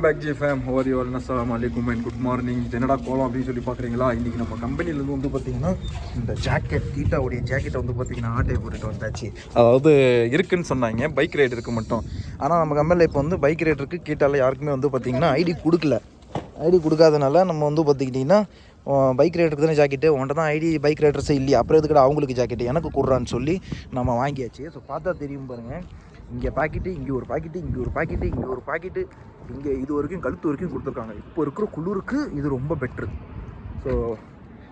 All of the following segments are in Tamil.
பேக் ஜி ஃபேம் ஹோர் யூ ஆல் அஸ்ஸலாமு அலைக்கும் அண்ட் குட் மார்னிங். என்னடா கோலம் அப்படின்னு சொல்லி பார்க்குறீங்களா? இன்றைக்கி நம்ம கம்பெனிலேருந்து வந்து பார்த்திங்கன்னா இந்த ஜாக்கெட் கீட்டாவுடைய ஜாக்கெட்டை வந்து பார்த்திங்கன்னா ஆட்டையை போட்டுட்டு வந்தாச்சு. அதாவது இருக்குன்னு சொன்னாங்க பைக் ரைடருக்கு மட்டும். ஆனால் நம்ம கம்பெனியில் இப்போ வந்து பைக் ரைடருக்கு கீட்டாவில் யாருக்குமே வந்து பார்த்திங்கன்னா ஐடி கொடுக்கல. ஐடி கொடுக்காதனால நம்ம வந்து பார்த்திக்கிட்டிங்கன்னா பைக் ரைடருக்கு தானே ஜாக்கெட்டு, உன்ட்ட தான் ஐடி பைக் ரைடர்ஸே இல்லையா, அப்புறம் எதுக்கடா அவங்களுக்கு ஜாக்கெட்டு எனக்கு கொடுறான்னு சொல்லி நம்ம வாங்கியாச்சு. ஸோ பார்த்தா தெரியும் பாருங்கள், இங்கே பாக்கெட்டு, இங்கே ஒரு பாக்கெட்டு, இங்கே ஒரு பாக்கெட்டு, இங்கே ஒரு பாக்கெட்டு, இங்கே இது வரைக்கும் கழுத்து வரைக்கும் கொடுத்துருக்காங்க. இப்போ இருக்கிற குளிருக்கு இது ரொம்ப பெட்ரு. ஸோ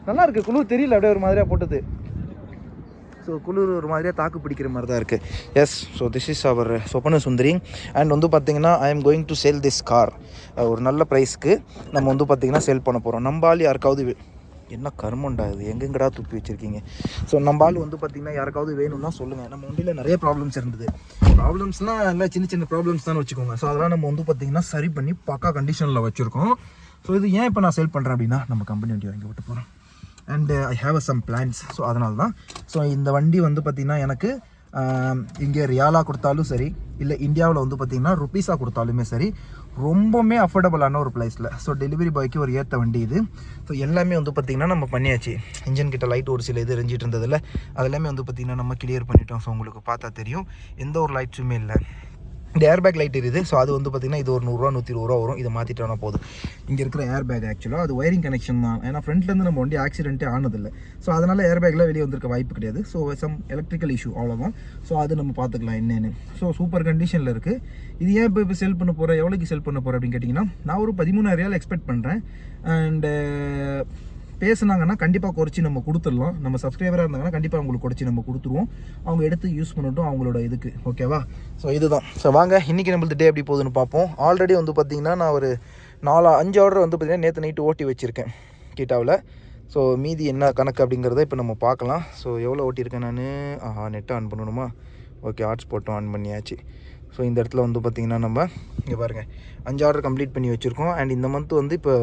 நல்லா இருக்குது. குளிர் தெரியல, அப்படியே ஒரு மாதிரியாக போட்டது. ஸோ குளிர் ஒரு மாதிரியாக தாக்கு பிடிக்கிற மாதிரி தான் இருக்குது. எஸ், ஸோ திஸ் இஸ் அவர் சொப்பன சுந்தரி. அண்ட் வந்து பார்த்திங்கன்னா I am going to sale this car. ஒரு நல்ல ப்ரைஸ்க்கு நம்ம வந்து பார்த்திங்கன்னா சேல் பண்ண போகிறோம். நம்ம ஆள் யாருக்காவது என்ன கர்மண்டா இது, எங்கெங்கடா துப்பி வச்சுருக்கீங்க. ஸோ நம்ம ஆள் வந்து பார்த்திங்கன்னா யாருக்காவது வேணும்னா சொல்லுங்கள். நம்ம வண்டியில் நிறைய ப்ராப்ளம்ஸ் இருந்தது. ப்ராப்ளம்ஸ்னால் எல்லாம் சின்ன சின்ன ப்ராப்ளம்ஸ் தான் வச்சுக்கோங்க. ஸோ அதெல்லாம் நம்ம வந்து பார்த்திங்கன்னா சரி பண்ணி பக்கா கண்டிஷனில் வச்சுருக்கோம். ஸோ இது ஏன் இப்போ நான் சேல் பண்ணுறேன் அப்படின்னா, நம்ம கம்பெனி வண்டி வாங்கி விட்டு போகிறோம். And I have some plans. So அதனால தான். ஸோ இந்த வண்டி வந்து பார்த்திங்கன்னா எனக்கு இங்கே ரியாலாக கொடுத்தாலும் சரி, இல்லை இந்தியாவில் வந்து பார்த்திங்கன்னா ருப்பீஸாக கொடுத்தாலுமே சரி, ரொம்பவுமே அஃபோர்டபுளான ஒரு ப்ரைஸில். ஸோ டெலிவரி பாய்க்கு ஒரு ஏற்ற வண்டி இது. ஸோ எல்லாமே வந்து பார்த்திங்கன்னா நம்ம பண்ணியாச்சு. இன்ஜின் கிட்ட லைட் ஒரு சில இது எரிஞ்சிட்டு இருந்ததில்ல, அதெல்லாமே வந்து பார்த்திங்கன்னா நம்ம கிளியர் பண்ணிட்டோம். ஸோ உங்களுக்கு பார்த்தா தெரியும், எந்த ஒரு லைட்ஸுமே இல்லை. இந்த ஏர்பேக் லைட் இருக்குது. ஸோ அது வந்து பார்த்திங்கன்னா இது ஒரு 100 ரூபா 120 ரூபா வரும். இதை மாற்றிட்டோன்னா போதும். இங்கே இருக்கிற ஏர்பேக் ஆக்சுவலாக அது ஒயரிங் கனெக்ஷன் தான். ஏன்னா ஃப்ரண்ட்லேருந்து நம்ம வண்டி ஆக்சிடென்ட்டே ஆனதில்லை. ஸோ அதனால் ஏர்பேக்கில் வெளியே வந்திருக்க வாய்ப்பு கிடையாது. ஸோ சம் எலக்ட்ரிக்கல் இஷ்யூ, அவ்வளோதான். ஸோ அது நம்ம பார்த்துக்கலாம் என்னென்னு. ஸோ சூப்பர் கண்டிஷனில் இருக்குது. இது ஏன் இப்போ செல் பண்ண போகிறேன், எவ்வளோக்கு செல் பண்ண போகிறேன் அப்படின்னு கேட்டிங்கன்னா, நான் ஒரு 13,000 எக்ஸ்பெக்ட் பண்ணுறேன். அண்டு பேசுனாங்கன்னா கண்டிப்பாக குறைச்சி நம்ம கொடுத்துடலாம். நம்ம சப்ஸ்கிரைபராக இருந்தாங்கன்னா கண்டிப்பாக அவங்களுக்கு குறைச்சி நம்ம கொடுத்துருவோம். அவங்க எடுத்து யூஸ் பண்ணட்டும் அவங்களோட இதுக்கு, ஓகேவா? ஸோ இதுதான். ஸோ வாங்க இன்றைக்கி நம்மளுக்கு டே எப்படி போகுதுன்னு பார்ப்போம். ஆல்ரெடி வந்து பார்த்திங்கன்னா நான் ஒரு 4-5 ஆர்டர் வந்து பார்த்திங்கன்னா நேற்று நைட்டு ஓட்டி வச்சுருக்கேன் கீட்டாவில். ஸோ மீதி என்ன கணக்கு அப்படிங்கிறத இப்போ நம்ம பார்க்கலாம். ஸோ எவ்வளோ ஓட்டியிருக்கேன் நான்? நெட்டை ஆன் பண்ணணுமா? ஓகே, ஹாட்ஸ்பாட்டும் ஆன் பண்ணியாச்சு. ஸோ இந்த இடத்துல வந்து பார்த்திங்கன்னா நம்ம இங்கே பாருங்கள் 5 ஆர்டர் கம்ப்ளீட் பண்ணி வச்சுருக்கோம். அண்ட் இந்த மந்த் வந்து இப்போ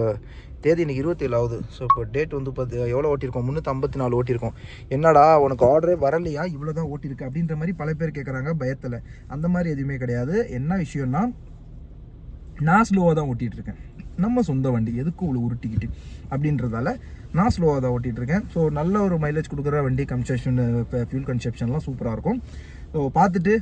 தேதி இன்றைக்கி 27 ஆகுது. ஸோ இப்போ டேட் வந்து எவ்வளோ ஓட்டியிருக்கோம்? 354 ஓட்டியிருக்கோம். என்னடா உனக்கு ஆர்டரே வரலையா, இவ்வளோ தான் ஓட்டியிருக்கு அப்படின்ற மாதிரி பல பேர் கேட்குறாங்க பயத்தில். அந்த மாதிரி எதுவுமே கிடையாது. என்ன விஷயம்னா, நான் ஸ்லோவாக தான் ஓட்டிகிட்ருக்கேன். நம்ம சொந்த வண்டி எதுக்கும் இவ்வளோ உருட்டிக்கிட்டு அப்படின்றதால நான் ஸ்லோவாக தான் ஓட்டிகிட்ருக்கேன். ஸோ நல்ல ஒரு மைலேஜ் கொடுக்குற வண்டி, கன்செப்ஷன், ஃபியூல் கன்செப்ஷன்லாம் சூப்பராக இருக்கும். ஸோ பார்த்துட்டு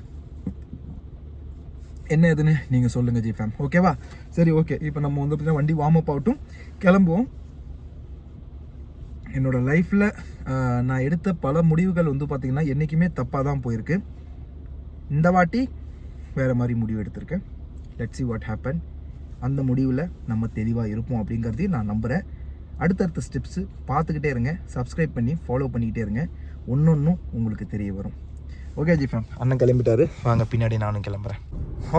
என்ன ஏதுன்னு நீங்கள் சொல்லுங்கள் ஜி ஃபேம், ஓகேவா? சரி, ஓகே. இப்போ நம்ம வந்து பார்த்தீங்கன்னா வண்டி வார்ம் அப் ஆகட்டும், கிளம்புவோம். என்னோடய லைஃப்பில் நான் எடுத்த பல முடிவுகள் வந்து பார்த்திங்கன்னா என்றைக்குமே தப்பாக தான் போயிருக்கு. இந்த வாட்டி வேறு மாதிரி முடிவு எடுத்திருக்கேன். Let's see what happen. அந்த முடிவில் நம்ம தெளிவாக இருப்போம் அப்படிங்கிறதையும் நான் நம்புகிறேன். அடுத்தடுத்த ஸ்டெப்ஸு பார்த்துக்கிட்டே இருங்க, சப்ஸ்கிரைப் பண்ணி ஃபாலோ பண்ணிக்கிட்டே இருங்க. ஒன்றொன்றும் உங்களுக்கு தெரிய வரும். ஓகே ஜி ஃபேம், அண்ணன் கிளம்பிட்டாரு, வாங்க பின்னாடி நானும் கிளம்புறேன்.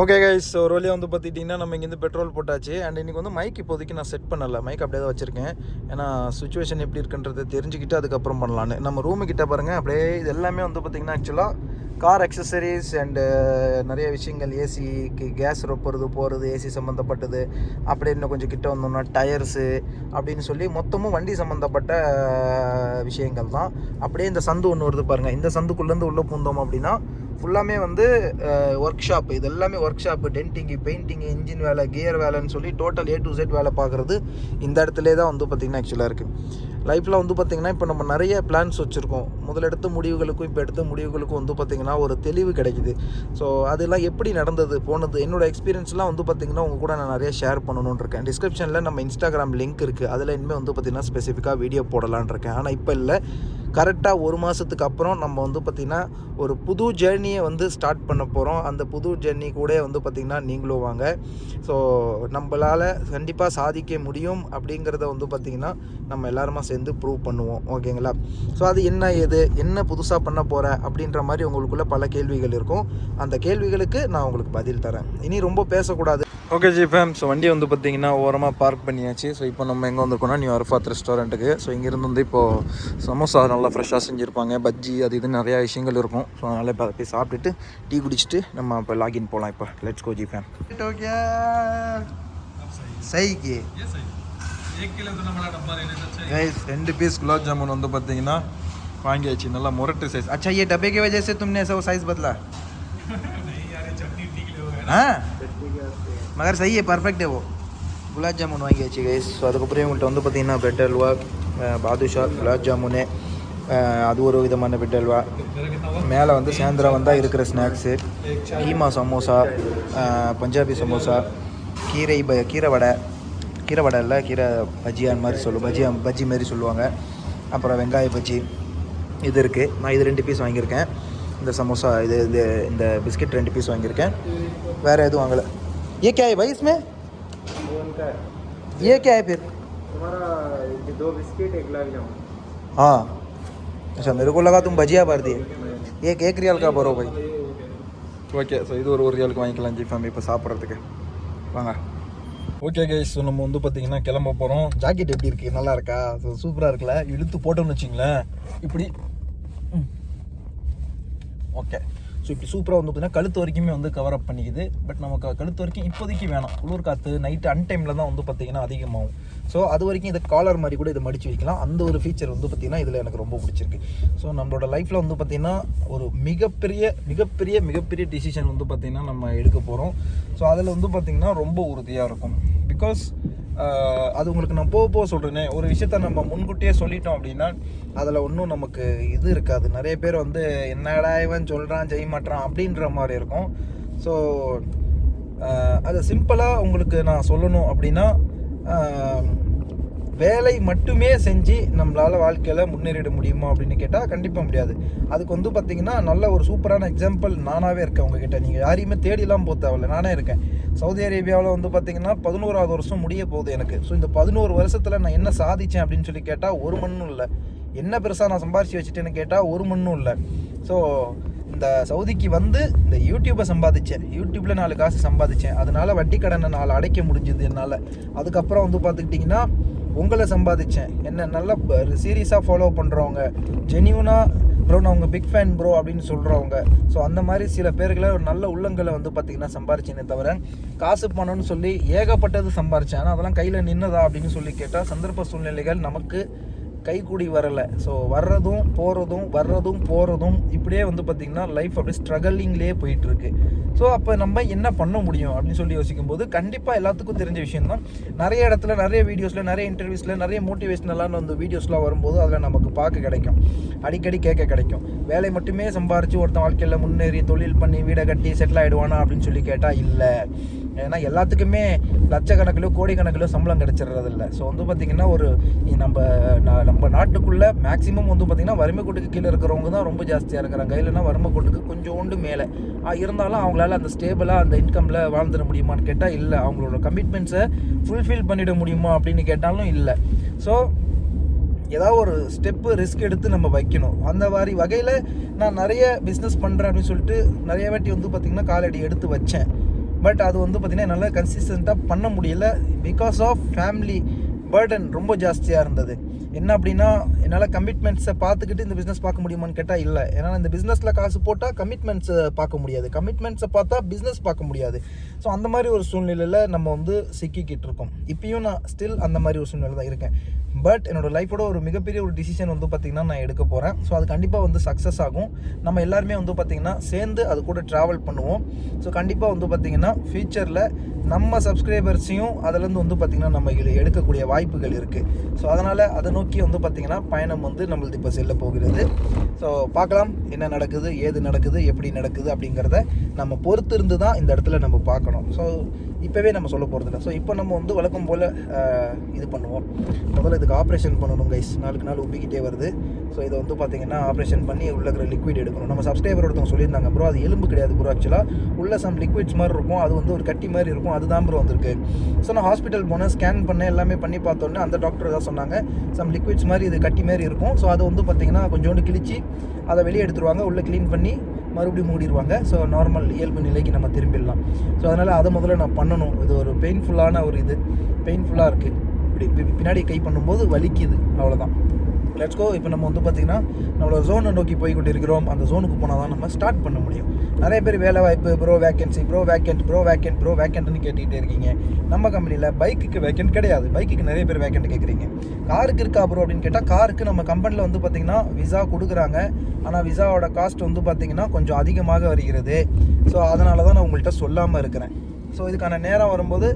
ஓகே கைஸ், ஒரு வழியாக வந்து பார்த்துட்டிங்கன்னா நம்ம இங்கேருந்து பெட்ரோல் போட்டாச்சு. அண்ட் இன்றைக்கி வந்து மைக் இப்போதைக்கு நான் செட் பண்ணலை, மைக் அப்படியே தான் வச்சுருக்கேன். ஏன்னா சுச்சுவேஷன் எப்படி இருக்குன்றதை தெரிஞ்சுக்கிட்டு அதுக்கப்புறம் பண்ணலான்னு. நம்ம ரூமுக்கிட்ட பாருங்கள், அப்படியே இது எல்லாமே வந்து பார்த்திங்கன்னா ஆக்சுவலாக கார் அக்சசரிஸ் அண்டு நிறைய விஷயங்கள், ஏசிக்கு கேஸ் போகிறது, ஏசி சம்மந்தப்பட்டது. அப்படியே இன்னும் கொஞ்சம் கிட்ட வந்தோம்னா டயர்ஸு அப்படின்னு சொல்லி மொத்தமும் வண்டி சம்மந்தப்பட்ட விஷயங்கள் தான். அப்படியே இந்த சந்து ஒன்று வருது பாருங்கள், இந்த சந்துக்குள்ளேருந்து உள்ளே பூந்தோம் அப்படின்னா ஃபுல்லாமே வந்து ஒர்க் ஷாப்பு. இது எல்லாமே ஒர்க் ஷாப்பு, டென்ட்டிங்கு, பெயிண்டிங்கு, இன்ஜின் வேலை, கியர் வேலைன்னு சொல்லி டோட்டல் A to Z வேலை பார்க்குறது இந்த இடத்துல தான் வந்து பார்த்திங்கன்னா ஆக்சுவலாக இருக்குது. லைஃப்பில் வந்து பார்த்திங்கன்னா இப்போ நம்ம நிறைய பிளான்ஸ் வச்சுருக்கோம். முதலெடுத்த முடிவுகளுக்கும் இப்போ எடுத்த முடிவுகளுக்கும் வந்து பார்த்திங்கன்னா ஒரு தெளிவு கிடைக்குது. ஸோ அதெல்லாம் எப்படி நடந்தது போனது, என்னோடய எக்ஸ்பீரியன்ஸ்லாம் வந்து பார்த்திங்கன்னா உங்கள் கூட நான் நிறைய ஷேர் பண்ணணுன்னு இருக்கேன். டிஸ்கிரிப்ஷனில் நம்ம இன்ஸ்டாகிராம் லிங்க் இருக்குது, அதில் இனிமேல் வந்து பார்த்திங்கன்னா ஸ்பெசிஃபிக்காக வீடியோ போடலான்னு இருக்கேன். ஆனால் இப்போ இல்லை, கரெக்டாக 1 மாதத்துக்கு அப்புறம் நம்ம வந்து பார்த்திங்கன்னா ஒரு புது ஜேர்னியை வந்து ஸ்டார்ட் பண்ண போகிறோம். அந்த புது ஜேர்னி கூட வந்து பார்த்திங்கன்னா நீங்களும் வாங்க. ஸோ நம்மளால் கண்டிப்பாக சாதிக்க முடியும் அப்படிங்கிறத வந்து பார்த்திங்கன்னா நம்ம எல்லாருமா சேர்ந்து ப்ரூவ் பண்ணுவோம், ஓகேங்களா? ஸோ அது என்ன புதுசாக பண்ண போகிற அப்படின்ற மாதிரி உங்களுக்குள்ளே பல கேள்விகள் இருக்கும். அந்த கேள்விகளுக்கு நான் உங்களுக்கு பதில் தரேன். இனி ரொம்ப பேசக்கூடாது. ஓகே ஜி ஃபேம், ஸோ வண்டியை வந்து பார்த்திங்கன்னா ஓரமாக பார்க் பண்ணியாச்சு. ஸோ இப்போ நம்ம எங்கே வந்திருக்கோம்னா நியூ அர்ஃபாத் ரெஸ்டாரண்ட்டுக்கு. ஸோ இங்கேருந்து வந்து இப்போது சமோசா நல்லா ஃப்ரெஷ்ஷாக செஞ்சுருப்பாங்க, பஜ்ஜி அது இது நிறையா விஷயங்கள் இருக்கும். ஸோ அதனால் இப்போ அதை போய் சாப்பிட்டுட்டு டீ குடிச்சிட்டு நம்ம இப்போ லாகின் போகலாம். இப்போ let's go G Fame. Okay சைக்கு 2 पीस गुलाब जामुन வந்து பார்த்தீங்கன்னா வாங்கியாச்சு. நல்லா முரட்டு சைஸ். अच्छा ये डब्बे की वजह से तुमने ऐसा वो साइज बदला? नहीं यार, चटनी ठीक है। हाँ मगर सही है, परफेक्ट है वो। குலாப் ஜாமுன் வாங்கியாச்சு கைஸ். ஸோ அதுக்கப்புறம் இவங்கள்ட்ட வந்து பார்த்திங்கன்னா பிரெட் அல்வா, பாதுஷா, குலாப் ஜாமுனு, அது ஒரு விதமான பிரெட் அல்வா. மேலே வந்து சாயந்தரம் வந்தால் இருக்கிற ஸ்நாக்ஸு, கீமா சமோசா, பஞ்சாபி சமோசா, கீரை வடை இல்லை கீரை பஜ்ஜியான் மாதிரி பஜ்ஜி மாதிரி சொல்லுவாங்க. அப்புறம் வெங்காய பஜ்ஜி இது இருக்குது. நான் இது 2 பீஸ் வாங்கியிருக்கேன். இந்த சமோசா இந்த பிஸ்கெட் 2 பீஸ் வாங்கியிருக்கேன். வேறு எதுவும் வாங்கலை. ये क्या है भाई इसमें? ये क्या है फिर? तुम्हारा 2 बिस्किट 1 गुलाब जामुन. हाँ अच्छा, मेरे को लगा तुम भजिया भर दिए. एक रियाल का भरो भाई. ஓகே, ஸோ இது ஒரு ரியாலுக்கு வாங்கிக்கலாம் ஜி ஃபேமிலி இப்போ சாப்பிட்றதுக்கு. வாங்க. ஓகே கைஸ், ஸோ நம்ம வந்து பார்த்திங்கன்னா கிளம்ப போகிறோம். ஜாக்கெட் எப்படி இருக்குது, நல்லா இருக்கா? ஸோ சூப்பராக இருக்குல்ல. இழுத்து போட்டோம்னு வச்சிங்களேன் இப்படி. ஓகே, ஸோ இப்படி சூப்பராக வந்து பார்த்திங்கன்னா கழுத்து வரைக்குமே வந்து கவர் அப் பண்ணிக்குது. பட் நமக்கு கழுத்து வரைக்கும் இப்போதைக்கு வேணாம். குளிர் காற்று நைட்டு அன்டைமில் தான் வந்து பார்த்திங்கன்னா அதிகமாகும். ஸோ அது வரைக்கும் இதை காலர் மாதிரி கூட இதை மடித்து வைக்கலாம். அந்த ஒரு ஃபீச்சர் வந்து பார்த்திங்கன்னா இதில் எனக்கு ரொம்ப பிடிச்சிருக்கு. ஸோ நம்மளோட லைஃப்பில் வந்து பார்த்திங்கன்னா ஒரு மிகப்பெரிய டிசிஷன் வந்து பார்த்திங்கன்னா நம்ம எடுக்க போகிறோம். ஸோ அதில் வந்து பார்த்திங்கன்னா ரொம்ப உறுதியாக இருக்கும். பிகாஸ் அது உங்களுக்கு நான் போக சொல்கிறேனே, ஒரு விஷயத்த நம்ம முன்கூட்டியே சொல்லிட்டோம் அப்படின்னா அதில் ஒன்றும் நமக்கு இது இருக்காது. நிறைய பேர் வந்து என்னடா இவன் சொல்கிறான் செய்ய மாட்டான் அப்படின்ற மாதிரி இருக்கும். ஸோ அதை சிம்பிளாக உங்களுக்கு நான் சொல்லணும் அப்படின்னா, வேலை மட்டுமே செஞ்சு நம்மளால் வாழ்க்கையில் முன்னேறிட முடியுமா அப்படின்னு கேட்டால் கண்டிப்பாக முடியாது. அதுக்கு வந்து பார்த்திங்கன்னா நல்ல ஒரு சூப்பரான எக்ஸாம்பிள் நானாகவே இருக்கேன் உங்ககிட்ட. நீங்கள் யாரையுமே தேடிலாம் போக தேவையில்லை, நானே இருக்கேன். சவுதி அரேபியாவில் வந்து பார்த்திங்கன்னா 11வது வருஷம் முடிய போகுது எனக்கு. ஸோ இந்த 11 வருஷத்தில் நான் என்ன சாதித்தேன் அப்படின்னு சொல்லி கேட்டால் ஒரு மண்ணும் இல்லை. என்ன பெருசாக நான் சம்பாரித்து வச்சுட்டேன்னு கேட்டால் ஒரு மண்ணும் இல்லை. ஸோ இந்த சவுதிக்கு வந்து இந்த யூடியூப்பை சம்பாதிச்சேன், யூடியூப்பில் 4 காசு சம்பாதிச்சேன். அதனால் வட்டி கடனை 4 அடைக்க முடிஞ்சுது என்னால். அதுக்கப்புறம் வந்து பார்த்துக்கிட்டிங்கன்னா உங்களை சம்பாதிச்சேன். என்ன நல்லா சீரியஸாக ஃபாலோ பண்ணுறவங்க, ஜென்யூனாக ப்ரோ நான் உங்கள் பிக் ஃபேன் ப்ரோ அப்படின்னு சொல்கிறவங்க. ஸோ அந்த மாதிரி சில பேர்களை ஒரு நல்ல உள்ளங்களை வந்து பார்த்திங்கன்னா சம்பாரிச்சேனே தவிர காசு பணம்னு சொல்லி ஏகப்பட்டது சம்பாரித்தேன். ஆனால் அதெல்லாம் கையில் நின்னதா அப்படின்னு சொல்லி கேட்டால் சந்தர்ப்ப சூழ்நிலைகள் நமக்கு கைக்கூடி வரலை. ஸோ வர்றதும் போகிறதும் இப்படியே வந்து பார்த்திங்கன்னா லைஃப் அப்படியே ஸ்ட்ரகிளிங்லேயே போயிட்டுருக்கு. ஸோ அப்போ நம்ம என்ன பண்ண முடியும் அப்படின்னு சொல்லி யோசிக்கும்போது கண்டிப்பாக எல்லாத்துக்கும் தெரிஞ்ச விஷயம்தான். நிறைய இடத்துல நிறைய வீடியோஸில் நிறைய இன்டர்வியூஸில் நிறைய மோட்டிவேஷ்னலான வந்து வீடியோஸ்லாம் வரும்போது அதில் நமக்கு பார்க்க கிடைக்கும், அடிக்கடி கேட்க கிடைக்கும். வேலை மட்டுமே சம்பாரித்து ஒருத்தன் வாழ்க்கையில் முன்னேறி தொழில் பண்ணி வீடை கட்டி செட்டில் ஆகிடுவானா அப்படின்னு சொல்லி கேட்டால் இல்லை. ஏன்னா எல்லாத்துக்குமே லட்சக்கணக்கிலோ கோடிக்கணக்கிலோ சம்பளம் கிடச்சிடுறதில்ல. ஸோ வந்து பார்த்திங்கன்னா ஒரு நம்ம நாட்டுக்குள்ளே மேக்ஸிமம் வந்து பார்த்திங்கன்னா வறுமை கோட்டுக்கு கீழே இருக்கிறவங்க தான் ரொம்ப ஜாஸ்தியாக இருக்கிறாங்க. இல்லைன்னா வறுமை கோட்டுக்கு கொஞ்சோண்டு மேலே இருந்தாலும் அவங்களால அந்த ஸ்டேபிளாக அந்த இன்கமில் வாழ்ந்துட முடியுமான்னு கேட்டால் இல்லை. அவங்களோட கமிட்மெண்ட்ஸை ஃபுல்ஃபில் பண்ணிட முடியுமா அப்படின்னு கேட்டாலும் இல்லை. ஸோ ஏதாவது ஒரு ஸ்டெப்பு ரிஸ்க் எடுத்து நம்ம வைக்கணும். அந்த மாதிரி வகையில் நான் நிறைய பிஸ்னஸ் பண்ணுறேன் அப்படின்னு சொல்லிட்டு நிறைய வாட்டி வந்து பார்த்திங்கன்னா காலடி எடுத்து வச்சேன். பட் அது வந்து பார்த்திங்கன்னா என்னால் கன்சிஸ்டண்ட்டாக பண்ண முடியல. பிகாஸ் ஆஃப் ஃபேமிலி பர்டன் ரொம்ப ஜாஸ்தியாக இருந்தது. என்ன அப்படின்னா என்னால் கமிட்மெண்ட்ஸை பார்த்துக்கிட்டு இந்த பிஸ்னஸ் பார்க்க முடியுமான்னு கேட்டால் இல்லை. ஏன்னா இந்த பிஸ்னஸில் காசு போட்டால் கமிட்மெண்ட்ஸை பார்க்க முடியாது, கமிட்மெண்ட்ஸை பார்த்தா பிஸ்னஸ் பார்க்க முடியாது. ஸோ அந்த மாதிரி ஒரு சூழ்நிலையில் நம்ம வந்து சிக்கிக்கிட்டு இருக்கோம். இப்பயும் நான் ஸ்டில் அந்த மாதிரி ஒரு சூழ்நிலை தான் இருக்கேன். பட் என்னோடய லைஃபோட ஒரு மிகப்பெரிய ஒரு டிசிஷன் வந்து பார்த்திங்கன்னா நான் எடுக்க போகிறேன். ஸோ அது கண்டிப்பாக வந்து சக்ஸஸ் ஆகும். நம்ம எல்லாருமே வந்து பார்த்திங்கன்னா சேர்ந்து அது கூட ட்ராவல் பண்ணுவோம். ஸோ கண்டிப்பாக வந்து பார்த்திங்கன்னா ஃப்யூச்சரில் நம்ம சப்ஸ்கிரைபர்ஸையும் அதிலேருந்து வந்து பார்த்திங்கன்னா நம்ம எடுக்கக்கூடிய வாய்ப்புகள் இருக்குது. ஸோ அதனால் அதை நோக்கி வந்து பார்த்திங்கன்னா பயணம் வந்து நம்மளுக்கு இப்போ செல்ல போகிறது. ஸோ பார்க்கலாம் என்ன நடக்குது, ஏது நடக்குது, எப்படி நடக்குது அப்படிங்கிறத நம்ம பொறுத்து இருந்து தான் இந்த இடத்துல நம்ம பார்க்கணும். ஸோ இப்போவே நம்ம சொல்ல போகிறதில்ல. ஸோ இப்போ நம்ம வந்து வழக்கம் போல் இது பண்ணுவோம். முதல்ல இதுக்கு ஆப்ரேஷன் பண்ணணும் கைஸ். நாளுக்கு நாள் உப்பிக்கிட்டே வருது. ஸோ இதை வந்து பார்த்திங்கன்னா ஆப்ரேஷன் பண்ணி உள்ள இருக்கிற லிக்விட் எடுக்கணும். நம்ம சப்ஸ்கிரைபர் ஒருத்தவங்க சொல்லியிருந்தாங்க, ப்ரோ அது எலும்பு கிடையாது ப்ரோ, ஆக்சுவலாக உள்ள சம் லிக்விட்ஸ் மாதிரி இருக்கும், அது வந்து ஒரு கட்டி மாதிரி இருக்கும், அதுதான் ப்ரோ வந்திருக்கு. ஸோ நான் ஹாஸ்பிட்டல் போனேன், ஸ்கேன் பண்ணேன், எல்லாமே பண்ணி பார்த்தோன்னே அந்த டாக்டர் தான் சொன்னாங்க சம் லிக்விட்ஸ் மாதிரி இது கட்டி மாதிரி இருக்கும். ஸோ அது வந்து பார்த்திங்கன்னா கொஞ்சோண்டு கிழிச்சு அதை வெளியே எடுத்துருவாங்க, உள்ளே க்ளீன் பண்ணி மறுபடியும் மூடிடுவாங்க. ஸோ நார்மல் இயல்பு நிலைக்கு நம்ம திரும்பிடலாம். ஸோ அதனால் அதை முதல்ல நான் பண்ணணும். இது ஒரு பெயின்ஃபுல்லான ஒரு இது, பெயின்ஃபுல்லாக இருக்குது. இப்படி பின்னாடி கை பண்ணும்போது வலிக்குது, அவ்வளோதான். Let's go. இப்போ நம்ம வந்து பார்த்திங்கன்னா நம்மளோட ஜோனை நோக்கி போய் கொண்டு இருக்கிறோம். அந்த ஜோனுக்கு போனால் தான் நம்ம ஸ்டார்ட் பண்ண முடியும். நிறைய பேர் வேலை வாய்ப்பு, ப்ரோ வேக்கன்சி, ப்ரோ வேக்கண்ட்னு கேட்டுக்கிட்டே இருக்கீங்க. நம்ம கம்பெனியில் பைக்குக்கு வேக்கண்ட் கிடையாது. பைக்குக்கு நிறைய பேர் வேக்கண்ட் கேட்குறீங்க. காருக்கு இருக்கா ப்ரோ அப்படின்னு கேட்டால் காருக்கு நம்ம கம்பெனியில் வந்து பார்த்திங்கன்னா விசா கொடுக்குறாங்க. ஆனால் விசாவோட காஸ்ட் வந்து பார்த்திங்கன்னா கொஞ்சம் அதிகமாக வருகிறது. ஸோ அதனால தான் நான் உங்கள்கிட்ட சொல்லாமல் இருக்கிறேன். ஸோ இதுக்கான நேரம் வரும்போது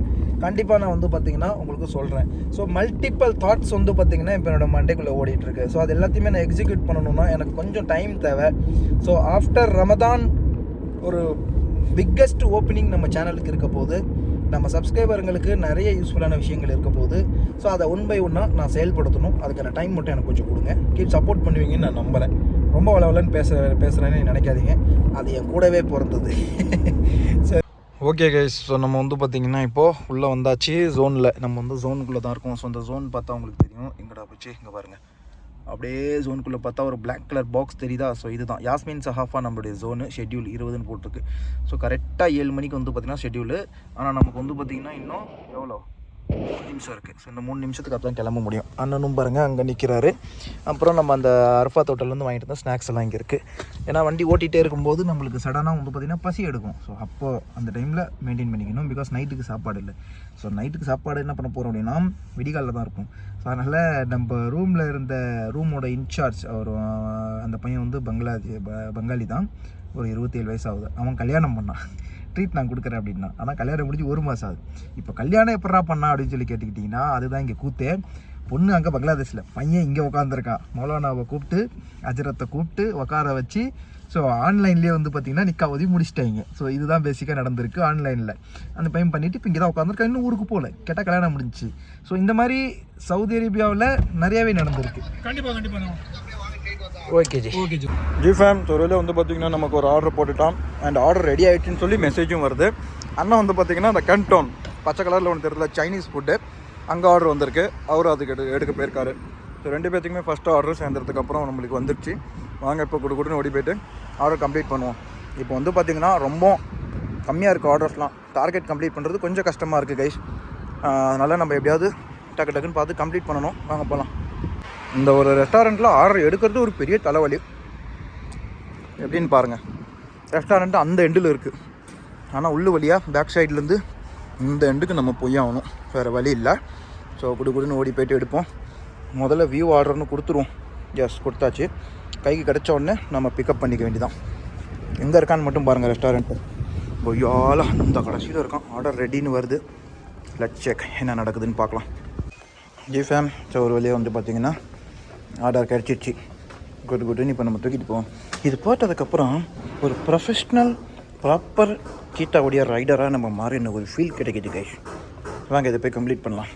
கண்டிப்பாக நான் வந்து பார்த்திங்கன்னா உங்களுக்கு சொல்கிறேன். ஸோ மல்டிபிள் தாட்ஸ் வந்து பார்த்திங்கன்னா இப்போ என்னோட மண்டைக்குள்ளே ஓடிட்டுருக்கு. ஸோ அது எல்லாத்தையுமே நான் எக்ஸிக்யூட் பண்ணணும்னா எனக்கு கொஞ்சம் டைம் தேவை. ஸோ ஆஃப்டர் ரமதான் ஒரு பிக்கஸ்ட் ஓப்பனிங் நம்ம சேனலுக்கு இருக்க போது, நம்ம சப்ஸ்கிரைபருங்களுக்கு நிறைய யூஸ்ஃபுல்லான விஷயங்கள் இருக்க போது. ஸோ அதை ஒன் பை ஒன்னாக நான் செயல்படுத்தணும். அதுக்கான டைம் மட்டும் எனக்கு கொஞ்சம் கொடுங்க. கீப் சப்போர்ட் பண்ணுவீங்கன்னு நான் நம்புகிறேன். ரொம்ப வளவலன்னு பேசுகிறேன்னு நினைக்காதீங்க, அது என் கூடவே பிறந்தது. சரி, ஓகே கைஸ். ஸோ நம்ம வந்து பார்த்திங்கன்னா இப்போது உள்ளே வந்தாச்சு ஜோனில். நம்ம வந்து ஜோனுக்குள்ளே தான் இருக்கோம். ஸோ அந்த ஜோன் பார்த்தா உங்களுக்கு தெரியும். எங்கடா போச்சு, இங்கே பாருங்கள். அப்படியே ஜோனுக்குள்ளே பார்த்தா ஒரு பிளாக் கலர் பாக்ஸ் தெரியுதா? ஸோ இதுதான் யாஸ்மின் சஹாஃபா நம்மளுடைய ஜோனு. ஷெட்யூல் 20ன்னு போட்டிருக்கு. ஸோ கரெக்டாக 7 மணிக்கு வந்து பார்த்திங்கன்னா ஷெட்யூலு. ஆனால் நமக்கு வந்து பார்த்திங்கன்னா இன்னும் எவ்வளோ 3 நிமிஷம் இருக்குது. ஸோ இந்த 3 நிமிஷத்துக்கு அப்போ தான் கிளம்ப முடியும். அண்ணனும் பாருங்கள் அங்கே நிற்கிறாரு. அப்புறம் நம்ம அந்த அரஃபாத் ஹோட்டல்லேருந்து வாங்கிட்டு இருந்தால் ஸ்நாக்ஸ் எல்லாம் இங்கே இருக்குது. ஏன்னா வண்டி ஓட்டிகிட்டே இருக்கும்போது நம்மளுக்கு சடனாக வந்து பார்த்திங்கன்னா பசி எடுக்கும். ஸோ அப்போது அந்த டைமில் மெயின்டைன் பண்ணிக்கணும். பிகாஸ் நைட்டுக்கு சாப்பாடு இல்லை. ஸோ நைட்டுக்கு சாப்பாடு என்ன பண்ண போகிறோம் அப்படின்னா விடிகாலில் தான் இருக்கும். ஸோ அதனால் நம்ம ரூமில் இருந்த ரூமோட இன்சார்ஜ் அவர், அந்த பையன் வந்து பங்காளி தான். ஒரு 27 வயசு ஆகுது. அவன் கல்யாணம் பண்ணான். ட்ரீட் நான் கொடுக்குறேன் அப்படின்னா. ஆனால் கல்யாணம் முடிஞ்சு 1 மாதம் ஆகுது. இப்போ கல்யாணம் எப்படா பண்ணா அப்படின்னு சொல்லி கேட்டுக்கிட்டிங்கன்னா அதுதான் இங்கே கூத்தே. பொண்ணு அங்கே பங்களாதேஷில், பையன் இங்கே உட்காந்துருக்கான். மௌலானாவை கூப்பிட்டு அஜரத்தை கூப்பிட்டு உட்கார வச்சு ஸோ ஆன்லைன்லேயே வந்து பார்த்திங்கன்னா நிக்கா ஓதி முடிச்சிட்டாங்க. ஸோ இதுதான் பேசிக்காக நடந்திருக்கு ஆன்லைனில். அந்த பையன் பண்ணிவிட்டு இப்போ இங்கே தான் உட்காந்துருக்கா. இன்னும் ஊருக்கு போகல, கேட்டால் கல்யாணம் முடிஞ்சிச்சு. ஸோ இந்த மாதிரி சவுதி அரேபியாவில் நிறையாவே நடந்திருக்கு. கண்டிப்பாக ஓகே ஜி ஃபேம். ஸோ ஒருவேளை வந்து பார்த்திங்கன்னா நமக்கு ஒரு ஆர்டர் போட்டுட்டான். அண்ட் ஆர்டர் ரெடி ஆகிடுச்சின்னு சொல்லி மெசேஜும் வருது. அண்ணன் வந்து பார்த்திங்கன்னா அந்த கண்டோன் பச்சை கலரில் ஒன்று தெரியல சைனீஸ் ஃபுட்டு, அங்கே ஆர்டர் வந்திருக்கு. அவரும் அதுக்கு எடுக்க போயிருக்காரு. ஸோ 2 பேர்த்துக்குமே ஃபஸ்ட்டு ஆர்டர் சேர்ந்ததுக்கு அப்புறம் நம்மளுக்கு வந்துடுச்சு. வாங்க இப்போ கொடுன்னு ஓடி போய்ட்டு ஆர்டர் கம்ப்ளீட் பண்ணுவோம். இப்போ வந்து பார்த்திங்கன்னா ரொம்ப கம்மியாக இருக்குது ஆர்டர்ஸ்லாம். டார்கெட் கம்ப்ளீட் பண்ணுறது கொஞ்சம் கஷ்டமாக இருக்குது கைஸ். அதனால் நம்ம எப்படியாவது டக்குன்னு பார்த்து கம்ப்ளீட் பண்ணணும். வாங்க போகலாம். இந்த ஒரு ரெஸ்டாரண்ட்டில் ஆர்டர் எடுக்கிறது ஒரு பெரிய தலைவலி. எப்படின்னு பாருங்கள், ரெஸ்டாரண்ட்டு அந்த எண்டில் இருக்குது. ஆனால் உள்ளு வழியாக பேக் சைட்லேருந்து இந்த எண்டுக்கு நம்ம போய் ஆகணும், வேறு வழி இல்லை. ஸோ குடுன்னு ஓடி போய்ட்டு எடுப்போம். முதல்ல வியூ ஆர்டர்னு கொடுத்துருவோம். ஜஸ்ட் கொடுத்தாச்சு. கைக்கு கிடச்ச உடனே நம்ம பிக்கப் பண்ணிக்க வேண்டியதான். எங்கே இருக்கான்னு மட்டும் பாருங்கள் ரெஸ்டாரண்ட்டு. பொய்யால இந்த கடைசியில் இருக்கான். ஆர்டர் ரெடின்னு வருது. லெட்ஸ் செக் என்ன நடக்குதுன்னு பார்க்கலாம். G fame. ஸோ ஒரு வழியாக வந்து பார்த்திங்கன்னா ஆர்டர் கிடச்சிடுச்சு. குட்டுன்னு இப்போ நம்ம தூக்கிட்டு போவோம். இது போட்டதுக்கப்புறம் ஒரு ப்ரொஃபஷ்னல் ப்ராப்பர் கீட்டாவுடைய ரைடராக நம்ம மாறின ஒரு ஃபீல் கிடைக்கிது கைஸ். வாங்க இதை போய் கம்ப்ளீட் பண்ணலாம்.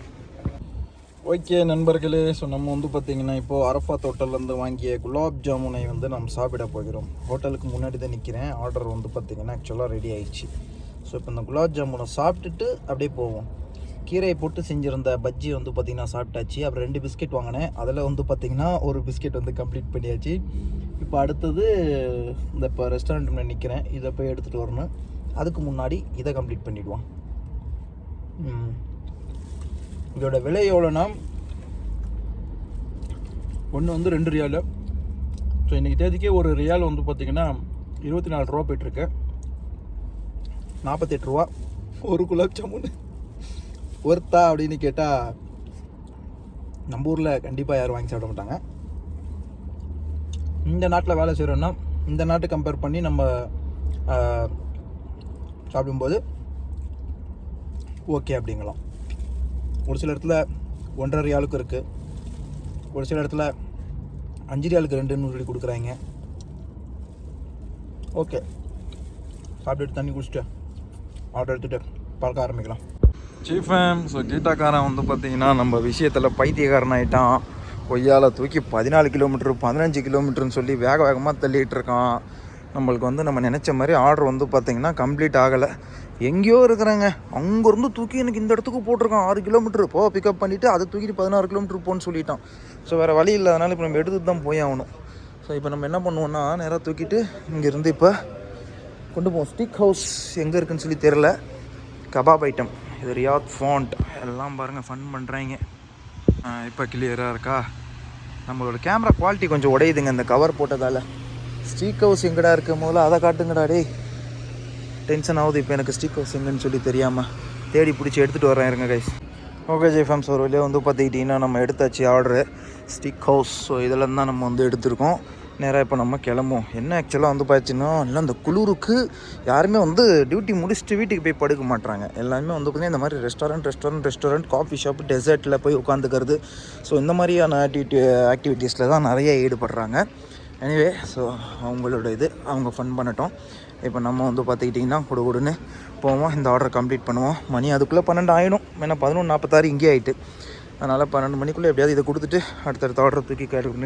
ஓகே நண்பர்களே. ஸோ நம்ம வந்து பார்த்திங்கன்னா இப்போது அரஃபாத் ஹோட்டல்லேருந்து வாங்கிய குலாப் ஜாமுனை வந்து நம்ம சாப்பிட போகிறோம். ஹோட்டலுக்கு முன்னாடி தான் நிற்கிறேன். ஆர்டர் வந்து பார்த்திங்கன்னா ஆக்சுவலாக ரெடி ஆகிடுச்சு. ஸோ இப்போ இந்த குலாப் ஜாமுனை சாப்பிட்டுட்டு அப்படியே போவோம். கீரையை போட்டு செஞ்சுருந்த பஜ்ஜி வந்து பார்த்திங்கன்னா சாப்பிட்டாச்சு. அப்புறம் 2 பிஸ்கெட் வாங்கினேன். அதில் வந்து பார்த்திங்கன்னா ஒரு பிஸ்கெட் வந்து கம்ப்ளீட் பண்ணியாச்சு. இப்போ அடுத்தது இந்த இப்போ ரெஸ்டாரண்ட் நிற்கிறேன். இதை போய் எடுத்துகிட்டு வரணும். அதுக்கு முன்னாடி இதை கம்ப்ளீட் பண்ணிவிடுவோம். இதோட விலை எவ்வளோன்னா ஒன்று வந்து 2 ரியாலு. ஸோ இன்றைக்கி தேதிக்கே ஒரு ரியால் வந்து பார்த்திங்கன்னா 24 ரூபா போய்ட்டுருக்கு. 48 ரூபா ஒரு குலாப் ஜாமுன். ஒர்த்தா அப்படின்னு கேட்டால் நம்ம ஊரில் கண்டிப்பாக யாரும் வாங்கி சாப்பிட மாட்டாங்க. இந்த நாட்டில் வேலை செய்கிறோன்னா இந்த நாட்டை கம்பேர் பண்ணி நம்ம சாப்பிடும்போது ஓகே அப்படிங்கலாம். ஒரு சில இடத்துல 1.5 ரியாலுக்கு இருக்குது. ஒரு சில இடத்துல 5 ரியாலுக்கு 2 சொல்லி கொடுக்குறாங்க. ஓகே, சாப்பிட்டுட்டு தண்ணி குடிச்சிட்டு ஆர்டர் எடுத்துகிட்டு பார்க்க ஆரம்பிக்கலாம். Chief fame. ஸோ கீட்டாக்காரன் வந்து பார்த்திங்கன்னா நம்ம விஷயத்தில் பைத்தியக்காரன் ஆகிட்டான். கொய்யால் தூக்கி 14 கிலோமீட்டர் 15 கிலோமீட்டர்னு சொல்லி வேகமாக தள்ளிகிட்டு இருக்கான். நம்மளுக்கு வந்து நம்ம நினச்ச மாதிரி ஆர்டர் வந்து பார்த்திங்கன்னா கம்ப்ளீட் ஆகலை. எங்கேயோ இருக்கிறாங்க, அங்கேருந்து தூக்கி எனக்கு இந்த இடத்துக்கு போட்டிருக்கான். 6 கிலோமீட்டர் போ பிக்கப் பண்ணிவிட்டு அதை தூக்கிட்டு 16 கிலோமீட்டர் போன்னு சொல்லிட்டான். ஸோ வேறு வழி இல்லாதனால இப்போ நம்ம எடுத்துகிட்டு தான் போய் ஆகணும். ஸோ இப்போ நம்ம என்ன பண்ணுவோன்னா நேராக தூக்கிட்டு இங்கேருந்து இப்போ கொண்டு போவோம். ஸ்டிக் ஹவுஸ் எங்கே இருக்குதுன்னு சொல்லி தெரில. Kebab item. இது ரியாத் ஃபாண்ட் எல்லாம் பாருங்கள் ஃபன் பண்ணுறாங்க. இப்போ கிளியராக இருக்கா? நம்மளோட கேமரா குவாலிட்டி கொஞ்சம் உடையுதுங்க இந்த கவர் போட்டதால். ஸ்டிக் ஹவுஸ் எங்கடா இருக்கும் போது அதை காட்டுங்கடா டே. டென்ஷன் ஆகுது இப்போ எனக்கு ஸ்டிக் ஹவுஸ் எங்கன்னு சொல்லி தெரியாமல். தேடி பிடிச்சி எடுத்துகிட்டு வரேன் இருங்க கைஸ். ஓகே ஜெய்ஃபேம்ஸ். ஒரு வழியாக வந்து பார்த்துக்கிட்டிங்கன்னா நம்ம எடுத்தாச்சு ஆர்டரு ஸ்டிக் ஹவுஸ். ஸோ இதெல்லாம் தான் நம்ம வந்து எடுத்திருக்கோம். நேராக இப்போ நம்ம கிளம்புவோம். என்ன ஆக்சுவலாக வந்து பார்த்திங்கன்னா இல்லை அந்த குளிருக்கு யாருமே வந்து டியூட்டி முடிச்சுட்டு வீட்டுக்கு போய் படுக்க மாட்டாங்க. எல்லாருமே வந்து பார்த்திங்கன்னா இந்த மாதிரி ரெஸ்டாரண்ட் காஃபி ஷாப் டெசர்ட்டில் போய் உட்காந்துக்கிறது. ஸோ இந்த மாதிரியான ஆக்டிவிட்டீஸில் தான் நிறைய ஈடுபடுறாங்க. எனிவே ஸோ அவங்களோட அவங்க ஃபன் பண்ணட்டும். இப்போ நம்ம வந்து பார்த்துக்கிட்டிங்கன்னா கொடுன்னு போவோம், இந்த ஆர்டரை கம்ப்ளீட் பண்ணுவோம். மணி அதுக்குள்ளே 12 ஆகிடும். ஏன்னா 11:46 இங்கே ஆகிட்டு. அதனால் 12 மணிக்குள்ளே எப்படியாவது இதை கொடுத்துட்டு அடுத்தடுத்த ஆர்டர் தூக்கி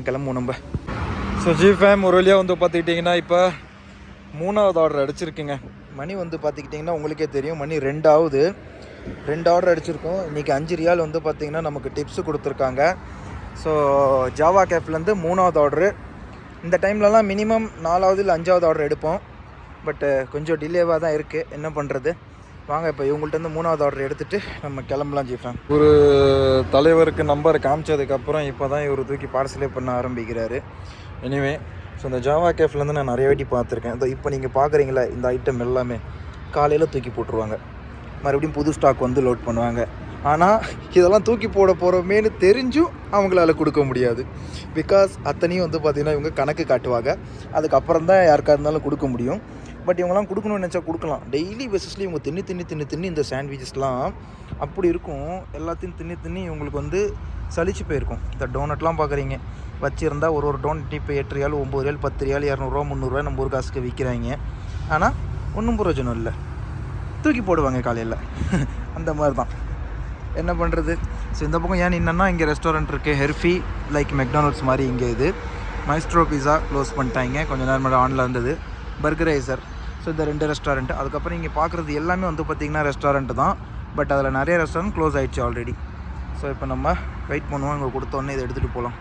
கிளம்புவோம் நம்ம. ஸோ ஜிஃபேம் ஒரு வழியாக வந்து பார்த்துக்கிட்டிங்கன்னா இப்போ 3வது ஆர்டர் அடிச்சிருக்குங்க. மணி வந்து பார்த்துக்கிட்டிங்கன்னா உங்களுக்கே தெரியும், மணி 2 ஆகுது. 2 ஆர்டர் அடிச்சிருக்கோம். இன்றைக்கி 5 ரியால் வந்து பார்த்திங்கன்னா நமக்கு டிப்ஸு கொடுத்துருக்காங்க. ஸோ ஜாவா கேஃப்லேருந்து 3வது ஆர்டரு. இந்த டைம்லலாம் மினிமம் 4வது இல்லை 5வது ஆர்டர் எடுப்போம். பட்டு கொஞ்சம் டிலேவாக தான் இருக்குது, என்ன பண்ணுறது. வாங்க இப்போ இவங்கள்ட்ட 3வது ஆர்டர் எடுத்துகிட்டு நம்ம கிளம்பலாம் ஜிஃபேம். ஒரு தலைவருக்கு நம்பர் காமிச்சதுக்கப்புறம் இப்போ தான் இவர் தூக்கி பார்சலே பண்ண ஆரம்பிக்கிறாரு. எனிவே ஸோ இந்த ஜாவா கேஃப்லேருந்து நான் நிறைய வாட்டி பார்த்துருக்கேன். இப்போ நீங்கள் பார்க்குறீங்களா இந்த ஐட்டம் எல்லாமே காலையில் தூக்கி போட்டுருவாங்க, மறுபடியும் புது ஸ்டாக் வந்து லோட் பண்ணுவாங்க. ஆனால் இதெல்லாம் தூக்கி போட போகிறோமேனு தெரிஞ்சும் அவங்களால கொடுக்க முடியாது. பிகாஸ் அத்தனையும் வந்து பார்த்திங்கன்னா இவங்க கணக்கு காட்டுவாங்க. அதுக்கப்புறம் தான் யாருக்காக இருந்தாலும் கொடுக்க முடியும். பட் இவங்கெல்லாம் கொடுக்கணும்னு நினச்சா கொடுக்கலாம். டெய்லி பேசிஸ்லேயும் இவங்க தின்னு இந்த சாண்ட்விச்சஸ்லாம் அப்படி இருக்கும். எல்லாத்தையும் தின்னு இவங்களுக்கு வந்து சலிச்சு போயிருக்கும். இந்த டோனட்லாம் பார்க்குறீங்க, வச்சுருந்தா ஒரு டோனட் இப்போ 8 ரியால் 9 ரியால் 10 ரியால் 200 300 நம்ம ஒரு காசுக்கு விற்கிறாங்க. ஆனால் ஒன்றும் பிரயோஜனம் இல்லை, தூக்கி போடுவாங்க காலையில். அந்த மாதிரி தான், என்ன பண்ணுறது. ஸோ இந்த பக்கம் ஏன் என்னென்னா இங்கே ரெஸ்டாரண்ட் இருக்குது, ஹெர்ஃபி லைக் மெக்டானல்ட்ஸ் மாதிரி. இங்கே இது மைஸ்ட்ரோ பிஸா க்ளோஸ் பண்ணிட்டாங்க, கொஞ்சம் நேரம் ஆனில் இருந்தது. பர்கரைசர். ஸோ இந்த 2 ரெஸ்டாரண்ட்டு. அதுக்கப்புறம் இங்கே பார்க்குறது எல்லாமே வந்து பார்த்திங்கன்னா ரெஸ்டாரண்ட்டு தான். பட் அதில் நிறைய ரெஸ்டாரண்ட் க்ளோஸ் ஆகிடுச்சு ஆல்ரெடி. ஸோ இப்போ நம்ம வெயிட் பண்ணுவோம், இங்கே கொடுத்தோன்னே இதை எடுத்துகிட்டு போகலாம்.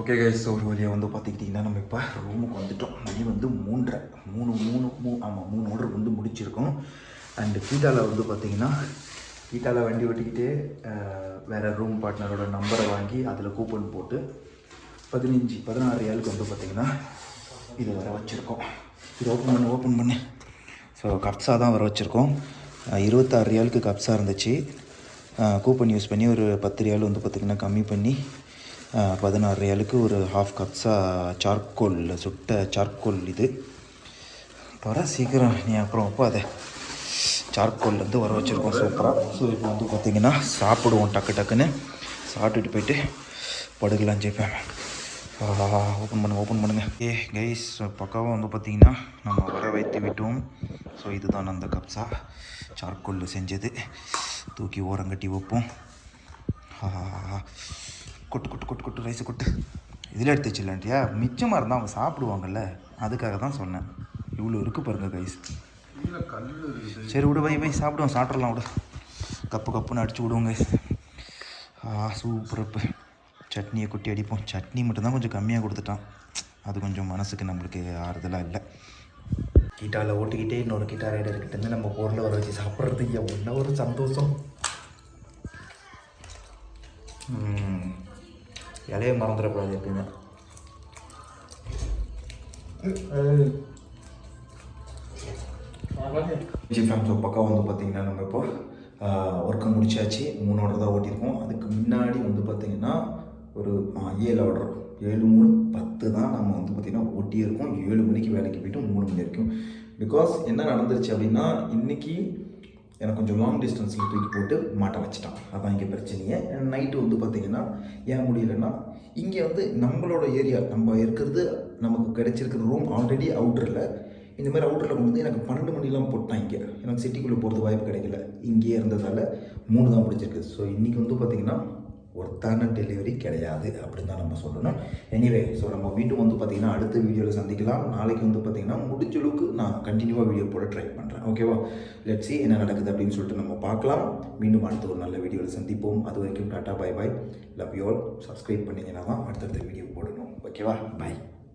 ஓகே கைஸ், ஸோ ஒரு வழியாக வந்து பார்த்துக்கிட்டிங்கன்னா நம்ம இப்போ ரூமுக்கு வந்துவிட்டோம். மணி வந்து 3:30 ஆமாம் 3 ஆர்டர் வந்து முடிச்சிருக்கோம். அண்டு கீட்டாவில் வந்து பார்த்திங்கன்னா கீட்டாவில் வண்டி ஓட்டிக்கிட்டே வேறு ரூம் பார்ட்னரோட நம்பரை வாங்கி அதில் கூப்பன் போட்டு 16 ரியாலுக்கு வந்து பார்த்திங்கன்னா இது வர வச்சுருக்கோம். இது ஓப்பன் பண்ணு. ஸோ கப்ஸா தான் வர வச்சுருக்கோம். 26 ரியாலுக்கு கப்ஸா இருந்துச்சு. கூப்பன் யூஸ் பண்ணி ஒரு 10 ரியால் வந்து பார்த்திங்கன்னா கம்மி பண்ணி 16 ரியாலுக்கு ஒரு ஹாஃப் கப்ஸா சார்கோல், சுட்ட சார்கோல். இது வர சீக்கிரம் நீ அப்புறம் அப்போ அதை சார்கோல்லேருந்து வர வச்சுருக்கோம் சூப்பராக. ஸோ இப்போ வந்து பார்த்திங்கன்னா சாப்பிடுவோம், டக்குன்னு சாப்பிட்டுட்டு போயிட்டு படுக்கலாம் ஜெயிப்பேன். ஓப்பன் பண்ணுங்க. கைஸ் பக்காவாக வந்து பார்த்திங்கன்னா நம்ம வர வைத்து விட்டோம். ஸோ இதுதான் அந்த கப்ஸா சார்கோல் செஞ்சது. தூக்கி ஓரங்கட்டி வைப்போம். கொட்டு ரைஸு கொட்டு. இதில் எடுத்து வச்சிடலான்ட்டியா, மிச்சமாக இருந்தால் அவங்க சாப்பிடுவாங்கல்ல, அதுக்காக தான் சொன்னேன். இவ்வளோ இருக்குது பாருங்கள் கைஸ். சரி விடு, வை சாப்பிட்றலாம் விடு. கப்புன்னு அடிச்சு விடுவோங்க. சூப்பர். இப்போ சட்னியை கொட்டி அடிப்போம். சட்னி மட்டும்தான் கொஞ்சம் கம்மியாக கொடுத்துட்டான். அது கொஞ்சம் மனசுக்கு நம்மளுக்கு ஆறுதலாக இல்லை. கீட்டாவில் ஓட்டிக்கிட்டே இன்னொரு கீட்டா ரைடர்கிட்டேருந்து நம்ம பொருளை வர வச்சு சாப்பிட்றது என்ன ஒரு சந்தோஷம். இலையை மறந்துடக்கூடாது எப்படின்னா. ஃபேமிலி பக்கம் வந்து பார்த்திங்கன்னா நம்ம இப்போ ஒர்க்கை முடிச்சாச்சு. 3 ஆர்டர் தான் ஓட்டியிருக்கோம். அதுக்கு முன்னாடி வந்து பார்த்திங்கன்னா ஒரு 7 ஆர்டர், 7 3 10 தான் நம்ம வந்து பார்த்திங்கன்னா ஓட்டியிருக்கோம். 7 மணிக்கு வேலைக்கு போய்ட்டு 3 மணி வரைக்கும். பிகாஸ் என்ன நடந்துருச்சு அப்படின்னா, இன்றைக்கி எனக்கு கொஞ்சம் லாங் டிஸ்டன்ஸில் தூக்கி போட்டு மாட்ட வச்சுட்டான். அதான் இங்கே பிரச்சனையே. நைட்டு வந்து பார்த்திங்கன்னா ஏன் முடியலைன்னா, இங்கே வந்து நம்மளோட ஏரியா, நம்ம இருக்கிறது, நமக்கு கிடைச்சிருக்கிற ரூம் ஆல்ரெடி அவுட்டரில். இந்த மாதிரி அவுட்டரில் கொண்டு வந்து எனக்கு 12 மணிலாம் போட்டான். இங்கே எனக்கு சிட்டிக்குள்ளே போகிறது வாய்ப்பு கிடைக்கல. இங்கேயே இருந்ததால் 3 தான் பிடிச்சிருக்கு. ஸோ இன்றைக்கி வந்து பார்த்திங்கன்னா ஒருத்தான டெலிவரி கிடையாது அப்படின்னு தான் நம்ம சொல்லணும். எனிவே ஸோ நம்ம வீட்டும் வந்து பார்த்திங்கன்னா அடுத்த வீடியோவில் சந்திக்கலாம். நாளைக்கு வந்து பார்த்திங்கன்னா முடிஞ்ச அளவுக்கு நான் கண்டினியூவாக வீடியோ போட ட்ரை பண்ணுறேன். ஓகேவா, லெட்ஸ் see என்ன நடக்குது அப்படின்னு சொல்லிட்டு நம்ம பார்க்கலாம். மீண்டும் அடுத்த ஒரு நல்ல வீடியோவில் சந்திப்போம். அது வரைக்கும் tata, bye bye, love you all. Subscribe பண்ணிங்கன்னா தான் அடுத்தடுத்த வீடியோ போடணும். ஓகேவா, பாய்.